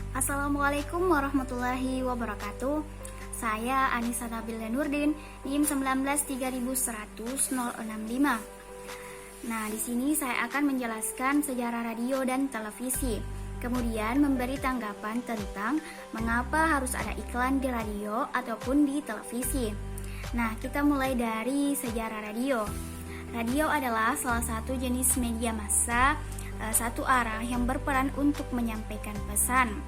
Assalamualaikum warahmatullahi wabarakatuh. Saya Anissa Nabila Nurdin, NIM 19 3101065. Nah, di sini saya akan menjelaskan sejarah radio dan televisi. Kemudian memberi tanggapan tentang mengapa harus ada iklan di radio ataupun di televisi. Nah, kita mulai dari sejarah radio. Radio adalah salah satu jenis media massa satu arah yang berperan untuk menyampaikan pesan,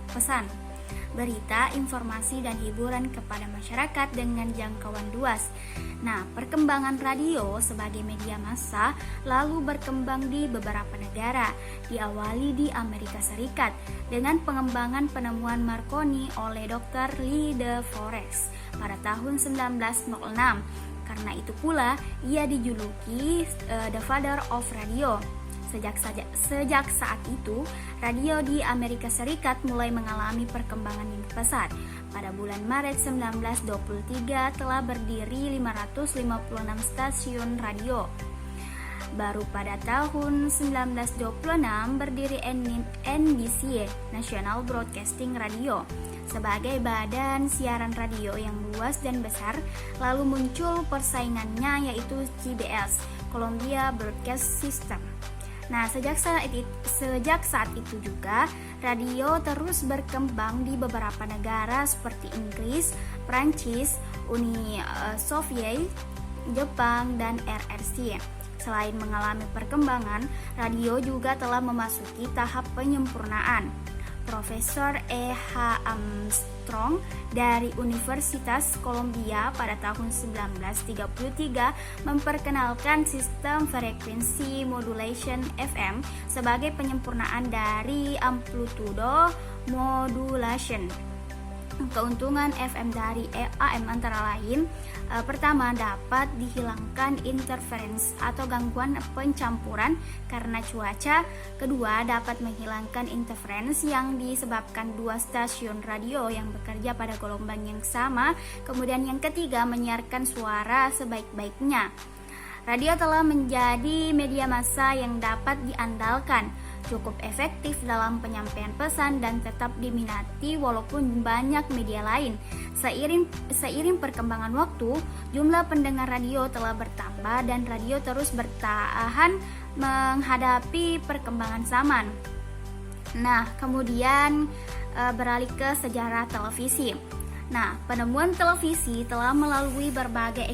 berita, informasi, dan hiburan kepada masyarakat dengan jangkauan luas. Nah, perkembangan radio sebagai media massa lalu berkembang di beberapa negara, diawali di Amerika Serikat dengan pengembangan penemuan Marconi oleh Dr. Lee De Forest pada tahun 1906. Karena itu pula ia dijuluki The Father of Radio. Sejak saat itu, radio di Amerika Serikat mulai mengalami perkembangan yang pesat. Pada bulan Maret 1923 telah berdiri 556 stasiun radio. Baru pada tahun 1926 berdiri NBC, National Broadcasting Radio, sebagai badan siaran radio yang luas dan besar. Lalu muncul persaingannya, yaitu CBS, Columbia Broadcast System. Nah, sejak saat itu juga radio terus berkembang di beberapa negara seperti Inggris, Prancis, Uni Soviet, Jepang, dan RRC. Selain mengalami perkembangan, radio juga telah memasuki tahap penyempurnaan. Profesor E.H. Armstrong dari Universitas Columbia pada tahun 1933 memperkenalkan sistem frekuensi modulation FM sebagai penyempurnaan dari amplitudo modulation. Keuntungan FM dari AM antara lain, pertama, dapat dihilangkan interference atau gangguan pencampuran karena cuaca. Kedua, dapat menghilangkan interference yang disebabkan dua stasiun radio yang bekerja pada gelombang yang sama. Kemudian yang ketiga, menyiarkan suara sebaik-baiknya. Radio telah menjadi media massa yang dapat diandalkan, cukup efektif dalam penyampaian pesan, dan tetap diminati walaupun banyak media lain. Seiring perkembangan waktu, jumlah pendengar radio telah bertambah dan radio terus bertahan menghadapi perkembangan zaman. Nah, kemudian beralih ke sejarah televisi. Nah, penemuan televisi telah melalui berbagai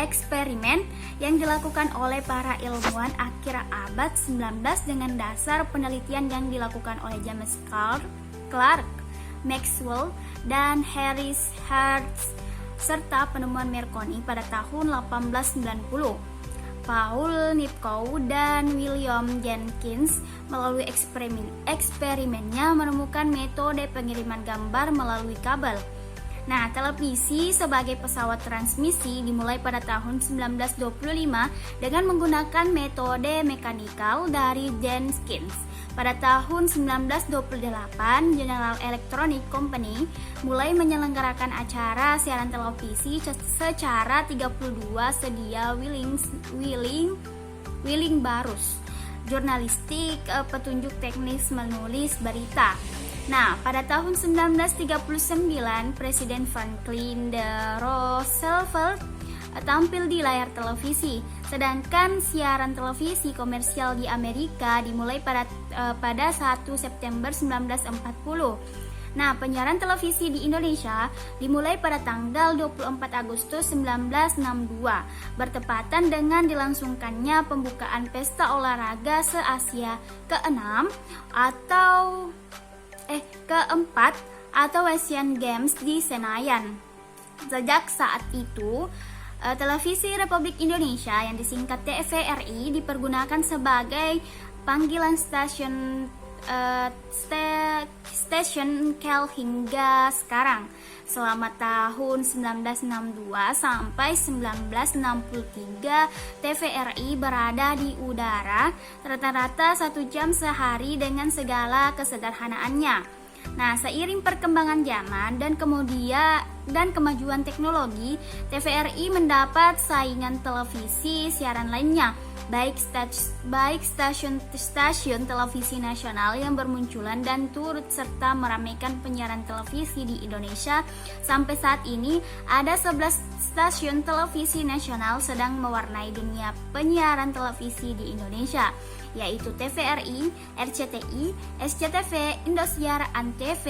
eksperimen yang dilakukan oleh para ilmuwan akhir abad 19 dengan dasar penelitian yang dilakukan oleh James Clerk, Maxwell, dan Harris Hertz, serta penemuan Marconi pada tahun 1890. Paul Nipkow dan William Jenkins melalui eksperimennya menemukan metode pengiriman gambar melalui kabel. Nah, televisi sebagai pesawat transmisi dimulai pada tahun 1925 dengan menggunakan metode mekanikal dari Jenkins. Pada tahun 1928, General Electric Company mulai menyelenggarakan acara siaran televisi secara 32 sedia Willing Barus, jurnalistik, petunjuk teknis menulis berita. Nah, pada tahun 1939, Presiden Franklin D. Roosevelt tampil di layar televisi. Sedangkan siaran televisi komersial di Amerika dimulai pada 1 September 1940. Nah, penyiaran televisi di Indonesia dimulai pada tanggal 24 Agustus 1962, bertepatan dengan dilangsungkannya pembukaan Pesta Olahraga se-Asia keempat atau Asian Games di Senayan. Sejak saat itu, televisi Republik Indonesia yang disingkat TVRI dipergunakan sebagai panggilan stasiun KEL hingga sekarang. Selama tahun 1962 sampai 1963, TVRI berada di udara rata-rata 1 jam sehari dengan segala kesederhanaannya. Nah, seiring perkembangan zaman dan kemajuan teknologi, TVRI mendapat saingan televisi siaran lainnya, baik stasiun televisi nasional yang bermunculan dan turut serta meramaikan penyiaran televisi di Indonesia. Sampai saat ini ada 11 stasiun televisi nasional sedang mewarnai dunia penyiaran televisi di Indonesia, yaitu TVRI, RCTI, SCTV, Indosiar, Antv,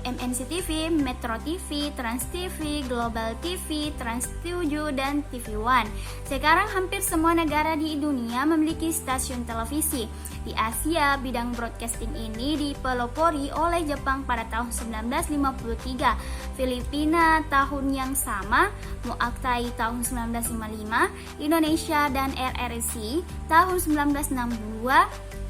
MNC TV, Metro TV, Trans TV, Global TV, Trans 7, dan TV One. Sekarang hampir semua negara di dunia memiliki stasiun televisi. Di Asia, bidang broadcasting ini dipelopori oleh Jepang pada tahun 1953, Filipina tahun yang sama, Muay tahun 1955, Indonesia dan RRC tahun 1962,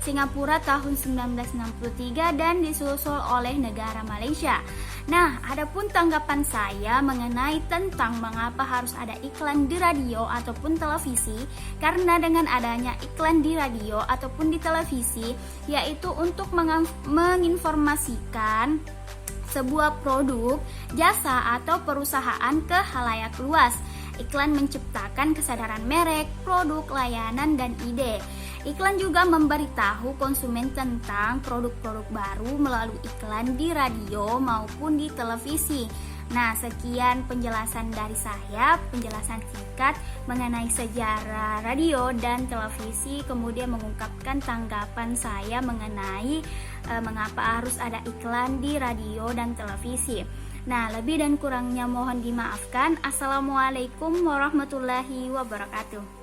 Singapura tahun 1963, dan disusul oleh negara Malaysia. Nah, adapun tanggapan saya mengenai tentang mengapa harus ada iklan di radio ataupun televisi, karena dengan adanya iklan di radio ataupun di televisi, yaitu untuk menginformasikan sebuah produk, jasa, atau perusahaan ke khalayak luas. Iklan menciptakan kesadaran merek, produk, layanan, dan ide. Iklan juga memberitahu konsumen tentang produk-produk baru melalui iklan di radio maupun di televisi. Nah, sekian penjelasan dari saya, penjelasan singkat mengenai sejarah radio dan televisi, kemudian mengungkapkan tanggapan saya mengenai mengapa harus ada iklan di radio dan televisi. Nah, lebih dan kurangnya mohon dimaafkan. Assalamualaikum warahmatullahi wabarakatuh.